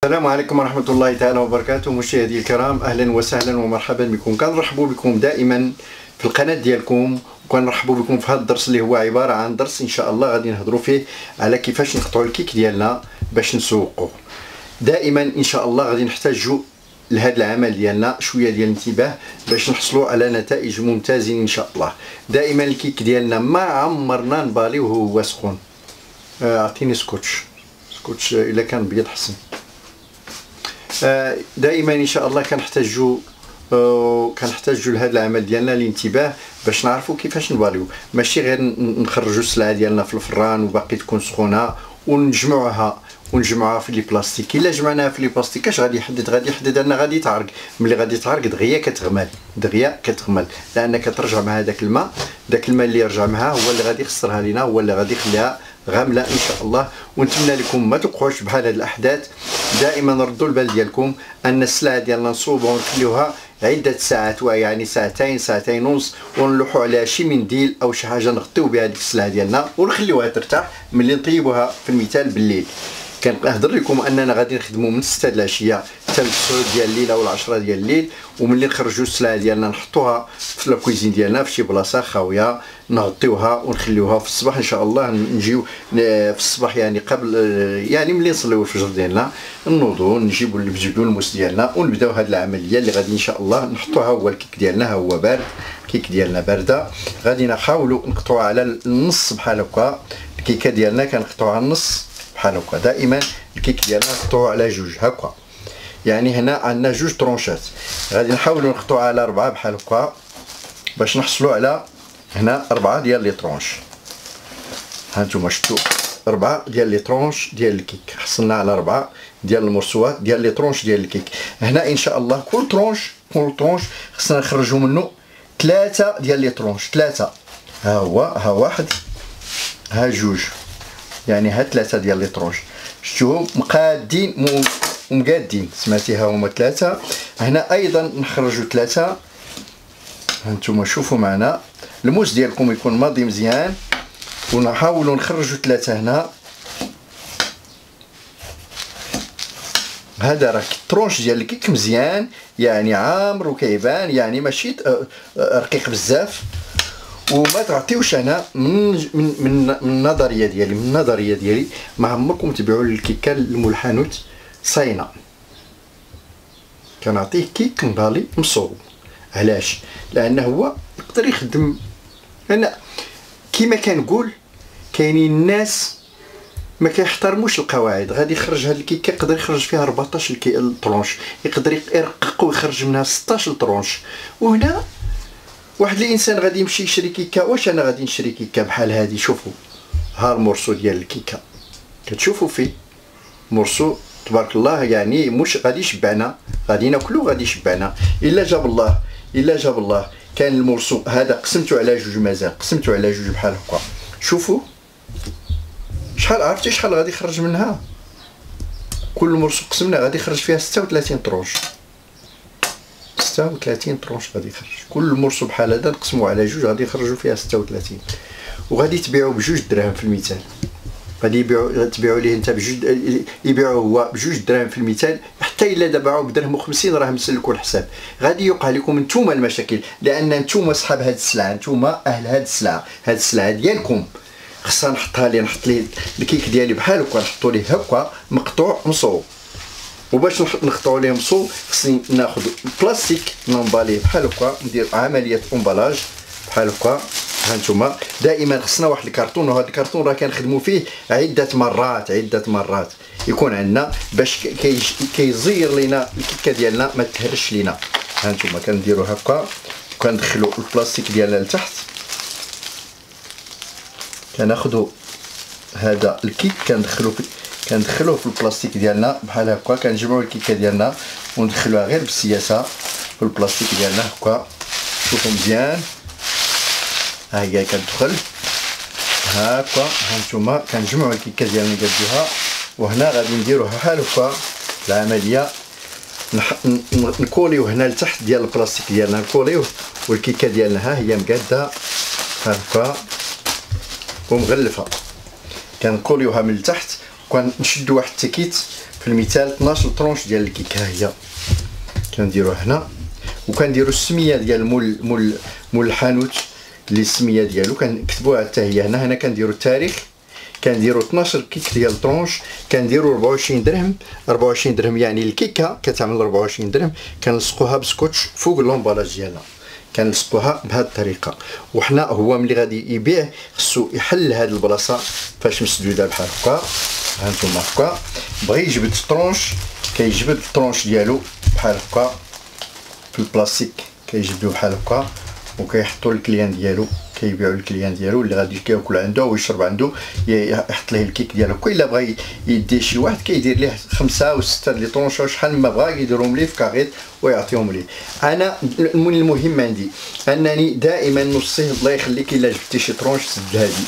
السلام عليكم ورحمة الله تعالى وبركاته. مشاهدي الكرام، أهلا وسهلا ومرحبا بكم. كنرحبوا بكم دائما في القناة ديالكم، وكنرحبوا بكم في هذا الدرس اللي هو عبارة عن درس إن شاء الله غادي نهضروا فيه على كيفاش نقطعوا الكيك ديالنا باش نسوقوه. دائما إن شاء الله غادي نحتاجوا لهذا العمل ديالنا شوية ديال الانتباه باش نحصلوا على نتائج ممتازين إن شاء الله. دائما الكيك ديالنا ما عمرنا نباليوه وهو سخون. أعطيني سكوتش إلا كان بيض حسن. دائما ان شاء الله كنحتاجوا لهذا العمل ديالنا الانتباه باش نعرفوا كيفاش نباليو، ماشي غير نخرجوا السلعه ديالنا في الفران وباقي تكون سخونه ونجمعوها في لي بلاستيك. الا جمعناها في لي بلاستيك اش غادي يحدد انها غادي تعرق. ملي غادي تعرق دغيا كتغمل لان كترجع مع داك الماء اللي يرجع معها هو اللي غادي يخسرها لينا، هو اللي غادي يخليها غامله ان شاء الله. ونتمنى لكم ما توقعوش بحال هذه الاحداث. دائما ردوا البال ديالكم ان السلعه ديالنا نصوبوها ونخليوها عده ساعات، يعني ساعتين ونص، ونلوحوا عليها شي منديل او شي حاجه نغطيو بها ديك السلعه ديالنا ونخليوها ترتاح. ملي نطيبوها في المثال بالليل، كنهضر لكم اننا غادي نخدموا من 6 د العشيه حتى ل 9 ديال الليل او 10 ديال الليل، وملي نخرجوا السلعه ديالنا نحطوها في لاكويزين ديالنا في شي بلاصه خاويه، نغطيوها ونخليوها في الصباح ان شاء الله. نجيو في الصباح يعني قبل يعني ملي نصليو الفجر ديالنا نوضوا نجيبوا نبدلوا الموس ديالنا ونبداو هذه العمليه اللي غادي ان شاء الله نحطوها. هو الكيك ديالنا هو بارد، الكيك ديالنا بارده، غادي نحاولوا نقطعوها على النص بحال هكا. الكيكه ديالنا كنقطعوها على النص بحال هكا. دائما الكيك ديالنا نقطعوها على جوج هكا، يعني هنا عندنا جوج طرونشات، غادي نحاولوا نقطعوها على 4 بحال هكا باش نحصلوا على هنا 4 ديال لي طرونش. ها نتوما شفتوا 4 ديال لي طرونش ديال الكيك، حصلنا على 4 ديال المرسوات ديال لي طرونش ديال الكيك. هنا ان شاء الله كل طرونش خصنا نخرجوا منه 3 ديال لي طرونش. 3 ها هو، ها واحد، ها جوج، يعني ها 3 ديال لي طرونش. شفتوهم مقادين ومقادين، سمعتيها هما 3. هنا ايضا نخرجوا 3. هانتوما شوفوا معنا الموس ديالكم يكون ماضي مزيان، ونحاولوا نخرجوا 3 هنا. هذا راه الطرونش ديال الكيك مزيان، يعني عامر وكيبان، يعني ماشي رقيق بزاف. وما تعطيوش انا من النظريه ديالي ما عمركم تبيعوا الكيكه للملحنوت صاينه. كنعطيه كيك مبالي مصوب. علاش؟ لانه هو يقدر يخدم. انا كيما كنقول كاينين الناس ما كيحترموش القواعد. غادي يخرج هاد الكيكه يقدر يخرج فيها 14 طرونش، يقدر يرقق ويخرج منها 16 طرونش. وهنا واحد الانسان غادي يمشي يشري كيكه. واش انا غادي نشري كيكه بحال هادي؟ شوفوا ها المرسو ديال الكيكه، كتشوفوا فيه مرسو تبارك الله، يعني مش غادي يشبعنا، غادي ناكلو غادي يشبعنا الا جاب الله. كان المرسو هذا قسمته على جوج، مازال قسمته على جوج بحال هكا. شوفوا شحال، عرفتي شحال غادي يخرج منها؟ كل مرسو قسمنا غادي يخرج فيها 36 طرونش. 36 طرونش غادي يخرج. كل مرسو بحال هذا نقسموه على جوج غادي يخرجوا فيها 36، وغادي تبيعوا بجوج دراهم في المثال. غادي تبيعوا ليه انت بجوج، يبيعوا هو بجوج دراهم في المثال. حتى الا دبعوا بدرهم و50 راه مسلكوا الحساب. غادي يوقع لكم نتوما المشاكل، لان نتوما صحاب هاد السلعه، نتوما اهل هاد السلعه ديالكم. خصها نحط ليه الكيك ديالي بحال هكا، نحطوا ليه هكا مقطوع مصوب. وباش نقطعوا ليه مصوب خصني ناخذ بلاستيك نمباليه بحال هكا، ندير عمليه امبالاج بحال هكا. هانتوما دائما خصنا واحد الكرتون، وهذا الكرتون راه كنخدموا فيه عده مرات يكون عندنا باش كيزير لينا الكيكه ديالنا ما تهرش لينا. هانتوما كنديروا هكا وكندخلوا البلاستيك ديالنا لتحت. كناخذوا هذا الكيك كندخلوه في البلاستيك ديالنا بحال هكا. كنجمعوا الكيكه ديالنا وندخلوها غير بالسياسه في البلاستيك ديالنا هكا. شوفوا مزيان، ها هي كتدخل هكا. هانتوما كنجمعوا الكيكه ديالنا نقادوها، وهنا غادي نديروها بحال هكا العمليه. نكوليو هنا لتحت ديال البلاستيك ديالنا، نكوليوه، والكيكه ديالنا ها هي مقاده هكا ومغلفه. كنكوليوها من التحت كون نشدو واحد التيكيت في المثال 12 طرونش ديال الكيك، ها هي كنديروها هنا، وكنديروا السميه ديال مول الحانوت اللي السميه ديالو كنكتبوها حتى هي هنا. هنا كنديروا التاريخ، كنديروا 12 كيك ديال طرونش، كنديروا 24 درهم. 24 درهم يعني الكيكه كتعمل 24 درهم. كنلصقوها بسكوتش فوق لومبالاج ديالها، كنلصقوها بهذه الطريقه. وحنا هو ملي غادي يبيع خصو يحل هذه البلاصه فاش مسدوده بحال هكا. ها نتوما هكا بغى يجبد الطرونش، كيجبد الطرونش ديالو بحال هكا في البلاستيك، كيجبدوه بحال هكا وكيحطوا الكليان ديالو، كيبيعوا الكليان ديالو اللي غادي كياكل عنده ويشرب عنده، يحط ليه الكيك ديالو. كل الا بغى يدي شي واحد كيدير ليه 5 و 6 لي طونش شحال ما بغا، يديرهم ليه في كاغيط ويعطيهم ليه. انا المهم عندي انني دائما نوصيه الله يخليك الا جبتي شي طرونش سد هادي،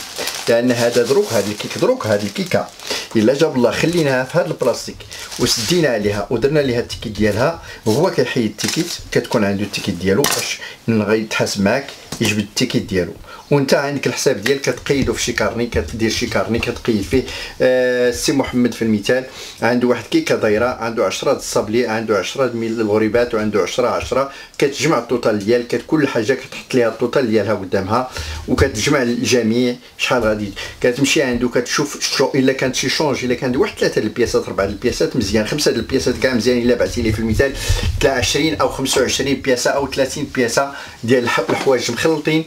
لان هذا دروك، هذه الكيك دروك، هذه الكيكه الا جاب الله خليناها في هذا البلاستيك وسدينا عليها ودرنا ليها التيكيت ديالها، وهو كيحيد التيكيت كتكون عنده التيكيت ديالو باش غيتحاسب معاك يجبد التيكيت ديالو. وانت عندك الحساب ديالك كتقيدو في شي كارني، كدير شي كارني كتقيد فيه. السي محمد في المثال عنده واحد كيكه دايره، عنده 10 د الصابلي، عنده 10 د الغريبات، وعنده 10 كتجمع التوتال ديالك، كل حاجه كتحط ليها التوتال ديالها قدامها وكتجمع الجميع شحال غادي. كتمشي عنده كتشوف الا كانت شي شونج، الا كان واحد 3 البياسات 4 البياسات مزيان، 5 البياسات كاع مزيان. الا بعتي لي في المثال 20 او 25 بياسه او 30 بياسه ديال الحوايج مخلطين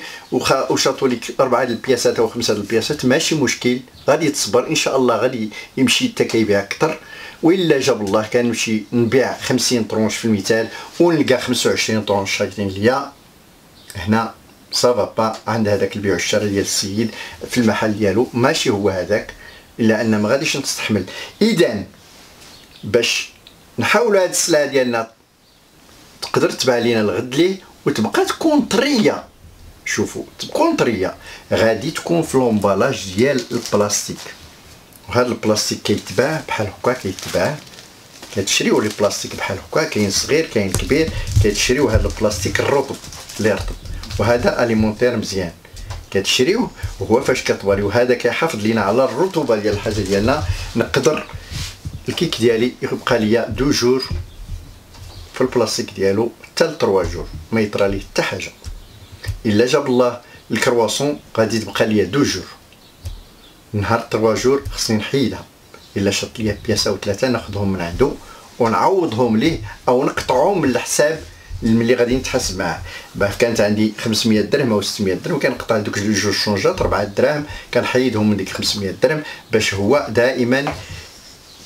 وشاطوا لك 4 البياسات او 5 البياسات، ماشي مشكل، غادي تصبر ان شاء الله غادي يمشي حتى كيبيع اكثر. والا جاب الله كنمشي نبيع 50 طرونش في المثال ونلقى 25 طرونش شايطين ليا هنا، صافا با عند هذاك البيع والشراء ديال السيد في المحل ديالو، ماشي هو هذاك، الا ان ما غاديش نستحمل. اذا باش نحاولوا هذه السلعه ديالنا تقدر تباع لينا الغد ليه وتبقى تكون طريه، شوفوا تكون طريه، غادي تكون في لومبالاج ديال البلاستيك. وهذا البلاستيك كيتباع بحال هكا، كيتباع كتشريو لي بلاستيك بحال هكا، كاين صغير كاين كبير، كتشريو هذا البلاستيك الرطب اللي رطب، وهذا اليمونتير مزيان كتشريوه، وهو فاش كطوالي وهذا كيحافظ لينا على الرطوبه ديال الحاجه ديالنا. نقدر الكيك ديالي يبقى ليا 2 جور في البلاستيك ديالو حتى 3 جور ما يطرى ليه حتى حاجه. الا جاب الله الكرواسون غادي تبقى ليا 2 جور، نهار 3 جور خصني نحيدها. الا شط ليا بياسه او 3 ناخذهم من عنده ونعوضهم ليه او نقطعهم من الحساب ملي غادي نتحاسب معاه. كانت عندي 500 درهم او 600 درهم كنقطع دوك جوج شونجات 4 دراهم كنحيدهم من ديك 500 درهم باش هو دائما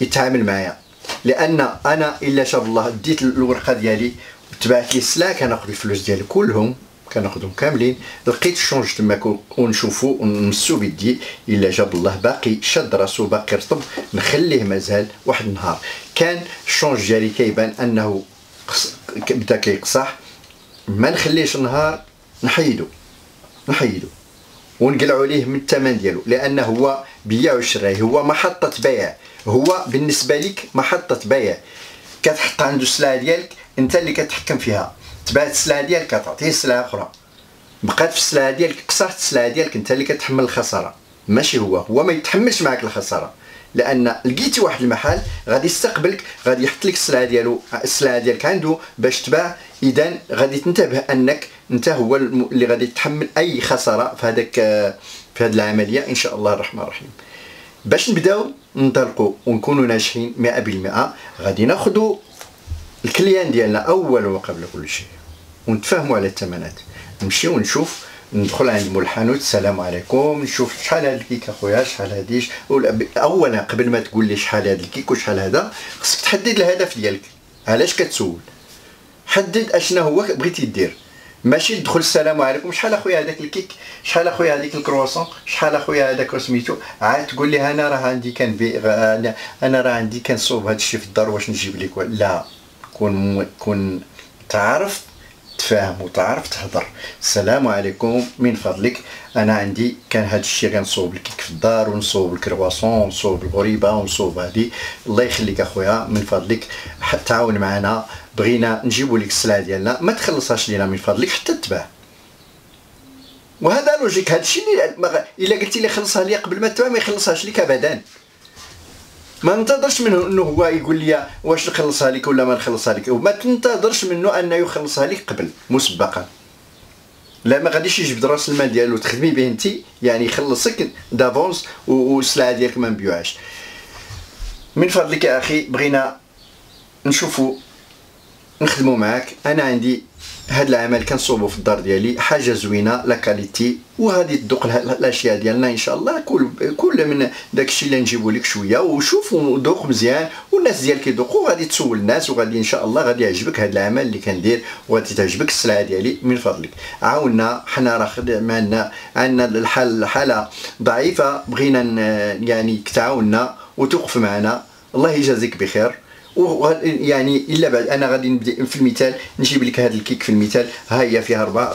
يتعامل معايا. لان انا الا شاء الله ديت الورقه ديالي وتبعت لي السلعه كناخذ الفلوس ديالي كلهم، كناخذهم كاملين، لقيت الشونج تماك ونشوفو ونمسو بيدي، الا جاب الله باقي شاد راسو باقي رطب نخليه مازال واحد النهار. كان الشونج ديالي كيبان انه بدا كيقصح، ما نخليش نهار نحيدو ونقلعوا عليه من الثمن ديالو، لانه هو بيع وشراي، هو محطه بيع، هو بالنسبه لك محطه بيع. كتحط عنده السلعه ديالك انت اللي كتحكم فيها، تباعت السلعه ديالك كتعطيه سلعه اخرى، بقات في السلعه ديالك قصحت السلعه ديالك انت اللي كتحمل الخساره، ماشي هو ما يتحملش معك الخساره. لان لقيتي واحد المحل غادي يستقبلك، غادي يحط لك السلعه ديالو، السلعه ديالك عنده باش تباع، اذا غادي تنتبه انك انت هو اللي غادي تحمل اي خساره في هذاك في هذه العمليه ان شاء الله الرحمن الرحيم. باش نبداو ننطلقوا ونكونوا ناجحين 100%، غادي ناخذوا الكليان ديالنا اولا وقبل كل شيء ونتفاهموا على الثمنات، نمشيو ونشوف، ندخل عند مول الحانوت السلام عليكم، نشوف شحال هذا الكيك اخويا، شحال هاديش. اولا قبل ما تقول لي شحال هذا الكيك وشحال هذا خصك تحدد الهدف ديالك، علاش كتسول، حدد اشنا هو بغيتي دير، ماشي تدخل السلام عليكم شحال اخويا هذاك الكيك، شحال اخويا هذيك الكرواسون، شحال اخويا هذاك سميتو، عاد تقول لي انا راه عندي كنبيع، انا راه عندي كنصوب هذا الشيء في الدار واش نجيب لك. لا، كون تعرف تفاهم وتعرف تهضر. السلام عليكم من فضلك انا عندي كان هذا الشيء غنصوب الكيك في الدار ونصوب الكرواسون ونصوب الغريبه ونصوب هذه، الله يخليك اخويا من فضلك تعاون معنا، بغينا نجيبوا لك السلعه ديالنا ما تخلصهاش لينا من فضلك حتى تباع. وهذا لوجيك، هذا الشيء اللي الا قلتي لي خلصها لي قبل ما تباع ما يخلصهاش لك ابدا. ما ننتظرش منه انه هو يقول لي واش نخلصها لك ولا ما نخلصها لك، وما تنتظرش منه انه يخلصها لك قبل مسبقا. لا ما غاديش يجبد راس المال ديالو تخدمي به انت، يعني يخلصك دافونس والسلعه ديالك ما نبيعوهاش. من فضلك يا اخي بغينا نشوفوا نخدموا معاك. انا عندي هذا العمل كنصوبو في الدار ديالي، حاجه زوينه لا كاليتي، وغادي تذوق الاشياء ديالنا ان شاء الله. كل من داكشي اللي نجيبو لك شويه وشوف وذوق مزيان، والناس ديالك يذوقوا، غادي تسول الناس، وغادي ان شاء الله غادي يعجبك هذا العمل اللي كندير، وغادي تعجبك السلعه ديالي. من فضلك عاونا، حنا راه عندنا الحاله ضعيفه، بغينا يعني تعاوننا وتوقف معنا. الله يجازيك بخير. يعني الا بعد انا غادي نبدا في المثال، نجيب لك هذا الكيك في المثال. ها هي فيها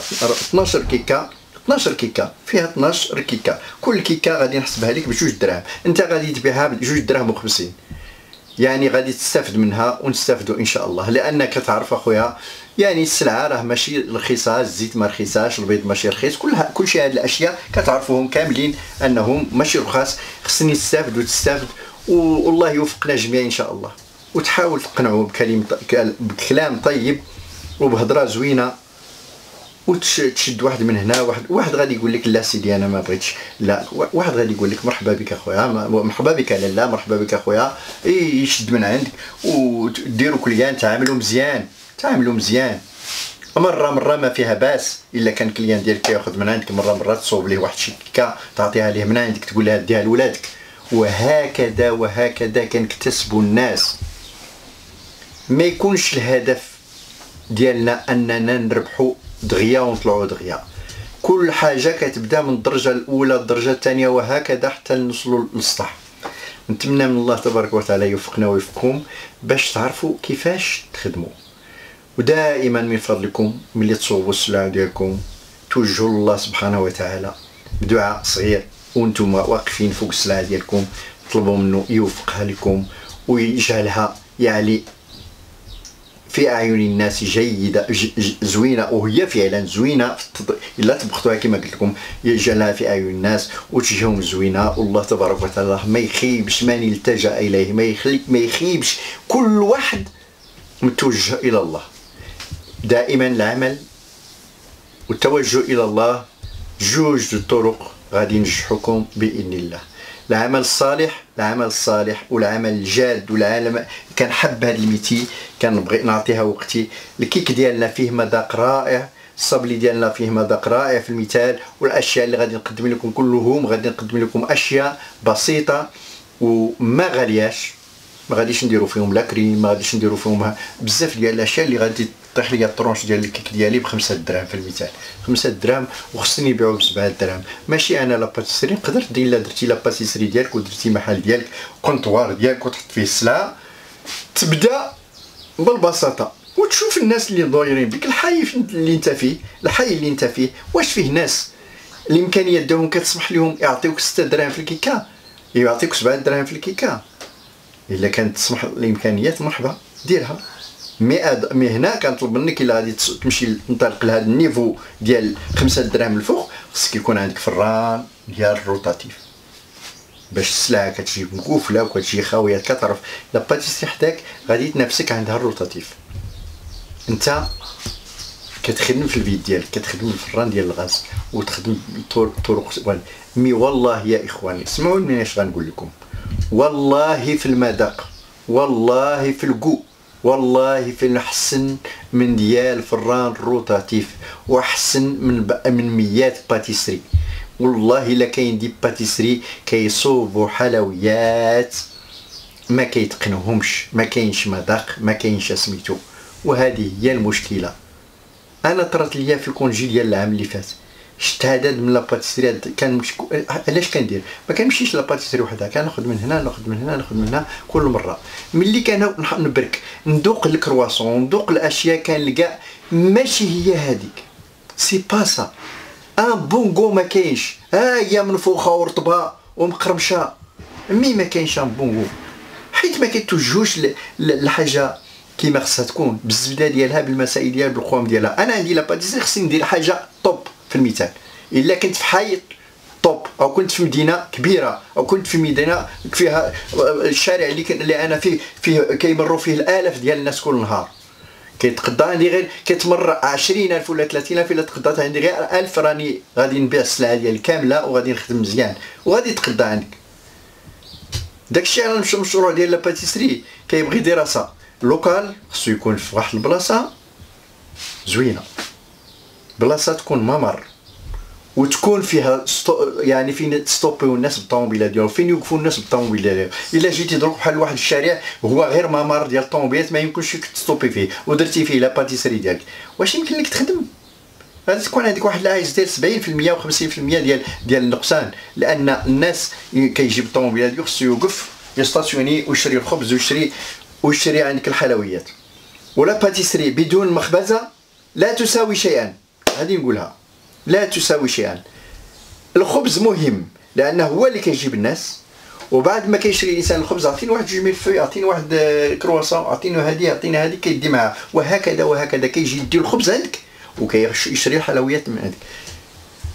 12 كيكه، 12 كيكه فيها 12 كيكه، كل كيكه غادي نحسبها لك ب2 دراهم، انت غادي تبيعها ب2 دراهم و50، يعني غادي تستافد منها ونستافدوا ان شاء الله. لانك تعرف اخويا يعني السلعه راه ماشي رخيصه، الزيت ما رخيصاش، البيض ماشي رخيص، كل شيء هاد الاشياء كتعرفوهم كاملين انهم ماشي رخاص. خصني تستافد وتستافد، والله يوفقنا جميعا ان شاء الله. وتحاول تقنعوا بكلام طيب وبهضره زوينه، وتشد واحد من هنا، واحد غادي يقول لك لا سيدي انا ما بغيتش، لا واحد غادي يقول لك مرحبا بك اخويا، مرحبا بك لا مرحبا بك اخويا، يشد من عندك وديروا كليان، تعاملوا مزيان، تعاملوا مزيان. مره ما فيها باس الا كان كليان ديالك ياخذ من عندك، مره تصوب ليه واحد شيكه تعطيها ليه من عندك، تقول لها ديها لولادك. وهكذا كنكتسبوا الناس. ما يكونش الهدف ديالنا اننا نربحوا دغيا ونطلعوا دغيا. كل حاجه كتبدا من الدرجه الاولى الدرجه الثانيه وهكذا حتى نوصلوا للسطح. نتمنى من الله تبارك وتعالى يوفقنا ويوفقكم باش تعرفوا كيفاش تخدموا. ودائما من فضلكم ملي تصوبوا السلعه ديالكم توجهوا الله سبحانه وتعالى بدعاء صغير، وانتم واقفين فوق السلعه ديالكم طلبوا منه يوفقها لكم ويجعلها يعني في اعين الناس جيده زوينه، وهي فعلا زوينه الا طبختوها كما قلت لكم، يجعلها في اعين الناس وتجيهم زوينه. والله تبارك وتعالى ما يخيبش من التجا اليه، ما يخيبش، كل واحد متوجه الى الله. دائما العمل والتوجه الى الله جوج الطرق غادي ينجحوكم باذن الله. العمل الصالح والعمل الجاد، والعالم كنحب هذا الميتي، كنبغي نعطيها وقتي. الكيك ديالنا فيه مذاق رائع، الصبلي ديالنا فيه مذاق رائع في المثال، والاشياء اللي غادي نقدم لكم كلهم غادي نقدم لكم اشياء بسيطه وما غالياش، ما غاديش نديرو فيهم لا كريم، ما غاديش نديرو فيهم بزاف ديال الاشياء اللي غادي طيح لي الطرونش ديال الكيك ديالي ب5 دراهم في المثال، 5 دراهم وخصني نبيعو ب7 دراهم. ماشي انا لاباتيسري نقدر دير، الا درتي لاباتيسري ديالك ودرتي محل ديالك كونطوار ديالك وتحط فيه السلعه، تبدا بالبساطه وتشوف الناس اللي ضايرين بك، الحي اللي انت فيه، الحي اللي انت فيه واش فيه ناس الامكانيات ديالهم كتسمح لهم يعطيوك 6 دراهم في الكيكه، يعطيوك 7 دراهم في الكيكه. الا كانت تسمح الامكانيات مرحبا ديرها. مي هنا كنطلب منك الا غادي تمشي تنطلق لهذا النيفو ديال 5 دراهم الفوق، خصك يكون عندك فران ديال الروتاتيف باش السلعه كتجي مقفله وكتجي خاويه. كتعرف لا باتيسري حداك غادي تنافسك عندها الروتاتيف، انت كتخدم في البيت ديالك، كتخدم الفران ديال الغاز وتخدم طرق. مي والله يا اخواني اسمعوني اش غنقول لكم، والله في المذاق، والله في الكو، والله في الحسن من ديال فران روتاتيف، واحسن من ميات باتيسري. والله الا كاين دي باتيسري كيصوبوا حلويات ما كيتقنوهمش، ما كاينش مذاق، ما كاينش سميتو. وهذه هي المشكله. انا طرات ليا في الكونجي ديال العام اللي فات، شت عدد من لاباتيسري كان علاش كندير، ما كنمشيش لاباتيسري وحدها، كناخذ من هنا ناخذ من هنا ناخذ من هنا كل مره. ملي كان نبرك ندوق الكرواسون ندوق الاشياء كنلقى ماشي هي هذيك، سي با سا ان بونغو ما كاينش، ها هي منفوخه ورطبه ومقرمشه، مي ما كاينش ان بونغو حيت ما كيتوجهوش لحاجه كيما خصها تكون بالزبده ديالها بالمسائل ديالها بالقوام ديالها. انا عندي لاباتيسري خصني ندير حاجه طوب في المثال، الا كنت في حي طوب او كنت في مدينه كبيره، او كنت في مدينه فيها الشارع اللي انا فيه كيمروا فيه الالاف ديال الناس كل نهار، كيتقضى عندي غير كتمر 20,000 ولا 30,000. الا تقضات عندي غير 1000 راني غادي نبيع السلعه ديالي كامله وغادي نخدم مزيان وغادي تقضى عندك. داكشي على المشروع ديال لا باتيسري كيبغي دراسه لوكال، خصو يكون في واحد البلاصه زوينه، بلاصه تكون ممر وتكون فيها يعني فين تستوبيو الناس بالطوموبيله ديالهم، فين يوقفوا الناس بالطوموبيله ديالهم. الا جيتي دروك بحال واحد الشارع هو غير ممر ديال الطوموبيلات ما يمكنش تستوبي فيه ودرتي فيه لا باتيسري ديالك، واش يمكن لك تخدم؟ غادي تكون عندك واحد العجز ديال 70% و 50% ديال النقصان، لان الناس كيجيب الطوموبيله ديالو خصو يوقف يستاسيوني ويشري الخبز ويشري عندك الحلويات. ولا باتيسري بدون مخبزه لا تساوي شيئا، هذه نقولها لا تساوي شيئا. الخبز مهم لانه هو اللي كيجيب الناس، وبعد ما كيشري الانسان الخبز عطيني واحد جوج ميل فوي، عطيني واحد كرواسون، عطيني هذه عطيني هذه، كيدي معاه وهكذا وهكذا. كيجي يدي الخبز عندك وكيشري الحلويات من عندك.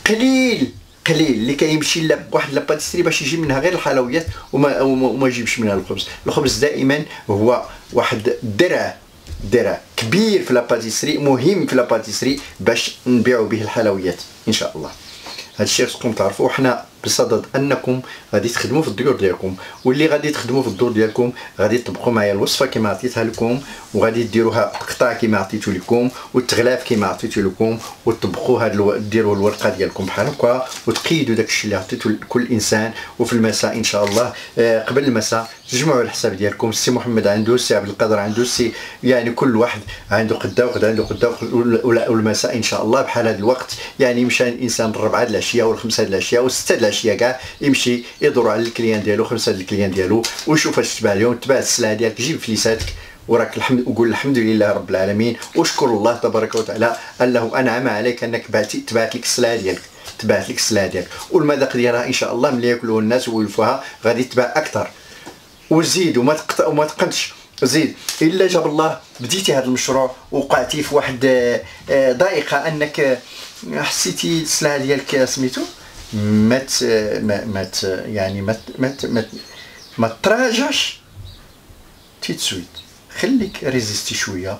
قليل اللي كيمشي لواحد لاباتيسري باش يجيب منها غير الحلويات وما يجيبش منها الخبز. الخبز دائما هو واحد درع كبير في لاباتيسري، مهم في لاباتيسري باش نبيعوا به الحلويات ان شاء الله. هذا الشيء خصكم تعرفوا. حنا بصدد انكم غادي تخدموا في الديور ديالكم، واللي غادي تخدموا في الدور ديالكم غادي تطبقوا معايا الوصفه كما عطيتها لكم، وغادي ديروها قطع كما عطيتو لكم، والتغلاف كما عطيتو لكم، وتطبقوا هذا ديروا الورقه ديالكم بحال هكا، وتقيدوا داك الشيء اللي عطيتو لكل انسان. وفي المساء ان شاء الله قبل المساء تجمعوا الحساب ديالكم. السي محمد عنده، السي عبد القادر عنده، السي يعني كل واحد عنده قدا وقدا عنده قدا. والمساء ان شاء الله بحال هذا الوقت يعني مشى الانسان 4 د العشيه ولا 5 د العشيه و 6 د العشيه كاع يمشي يدور على الكليان ديالو، 5 د الكليان ديالو، ويشوف اش تباع اليوم، تباع السلعه ديالك، جيب فليساتك وراك الحمد، وقول الحمد لله رب العالمين، واشكر الله تبارك وتعالى انه انعم عليك انك تبعت لك السلعه ديالك، تبعت لك السلعه ديالك. والمذاق ديالها ان شاء الله ملي ياكلوه الناس ويولفوها غادي تباع اكثر. وزيد وما تقنطش، زيد. الا جاب الله بديتي هذا المشروع وقعتي في واحد ضائقه انك حسيتي السلعه ديالك سميتو ما تراجعش تيتسويت، خليك ريزيستي شويه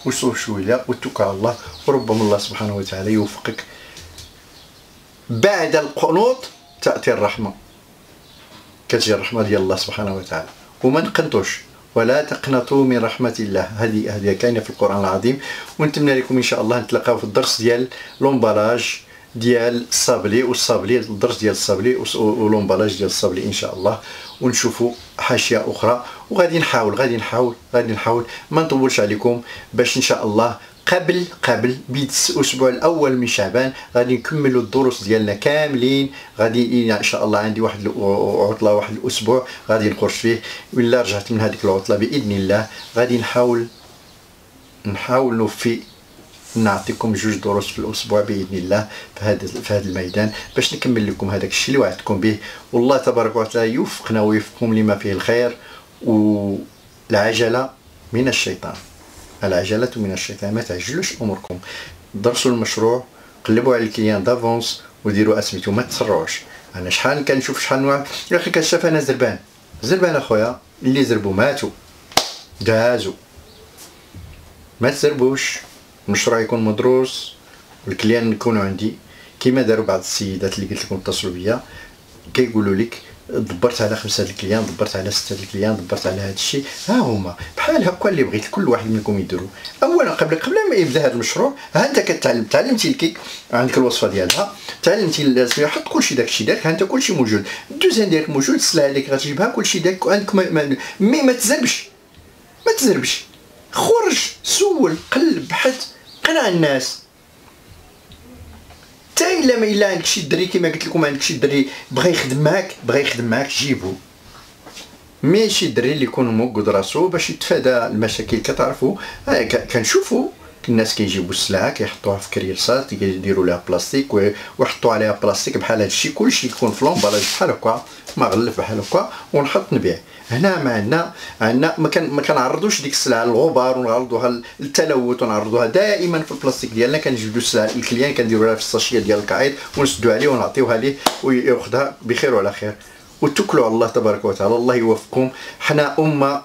وصوف شويه وتوكل على الله، وربما الله سبحانه وتعالى يوفقك. بعد القنوط تاتي الرحمه، كتجي الرحمه ديال الله سبحانه وتعالى. وما نقنطوش، ولا تقنطوا من رحمه الله، هذه كاينه في القران العظيم. ونتمنى لكم ان شاء الله نتلاقاو في الدرس ديال لومبالاج ديال الصابلي، الدرس ديال الصابلي ولومبالاج ديال الصابلي ان شاء الله، ونشوفوا حاشيه اخرى. وغادي نحاول ما نطولش عليكم باش ان شاء الله قبل بيد الاسبوع الاول من شعبان غادي نكملوا الدروس ديالنا كاملين. غادي ان شاء الله عندي واحد عطله، واحد الاسبوع غادي نخرج فيه. الا رجعت من هذيك العطله باذن الله غادي نحاول نوفي نعطيكم 2 دروس في الاسبوع باذن الله في هذا الميدان باش نكمل لكم هذاك الشيء اللي وعدتكم به. والله تبارك وتعالى يوفقنا ويوفقكم لما فيه الخير. والعجله من الشيطان، العجله من الشيطان، ما تعجلوش اموركم. درسوا المشروع، قلبوا على الكليان دافونس وديروا اسميتو، ما تسرعوش. انا شحال كنشوف شحال نوع يا اخي كتشاف انا زربان اخويا، اللي زربوا ماتوا دازوا. ما تزربوش، المشروع يكون مدروس والكليان يكونوا عندي كما داروا بعض السيدات اللي قلت لكم اتصلوا بيا كيقولوا لك دبرت على 5 الكليان، دبرت على 6 الكليان، دبرت على هذا الشيء. ها هما بحال هكا اللي بغيت كل واحد منكم يديروا. اولا قبل ما يبدا هذا المشروع، ها انت تعلمتي الكيك، عندك الوصفه ديالها، تعلمتي حط كلشي داك الشيء داك، ها انت كلشي موجود، الدوزان ديالك موجود، السلعه اللي غتجيبها كلشي داك عندك. ما تزربش، خرج سول قلب بحث قنع الناس. حتى الا عندك شي دري كما قلت لكم، عندك شي دري بغى يخدم معاك جيبو. ماشي دري اللي يكون موجود راسو باش يتفادى المشاكل. كتعرفوا كنشوفوا الناس كيجيبوا السلعه كيحطوها في كريسات كيديروا لها بلاستيك ويحطوا عليها بلاستيك بحال هذا الشيء، كلشي يكون في لومبالاج بحال هكا مغلف بحال هكا ونحط نبيع. هنا ما عندنا ما كنعرضوش ديك السلعه للغبار ونعرضوها للتلوث ونعرضوها دائما في البلاستيك ديالنا. كنجبدوا السلعه الكليان كنديروا لها في الساشيه ديال الكعيط ونسدوا عليه ونعطيوها ليه وياخذها بخير وعلى خير. وتوكلوا على الله تبارك وتعالى، الله يوفقكم. حنا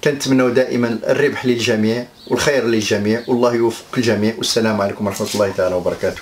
كنتمنوا دائما الربح للجميع والخير للجميع، والله يوفق الجميع. والسلام عليكم ورحمه الله تعالى وبركاته.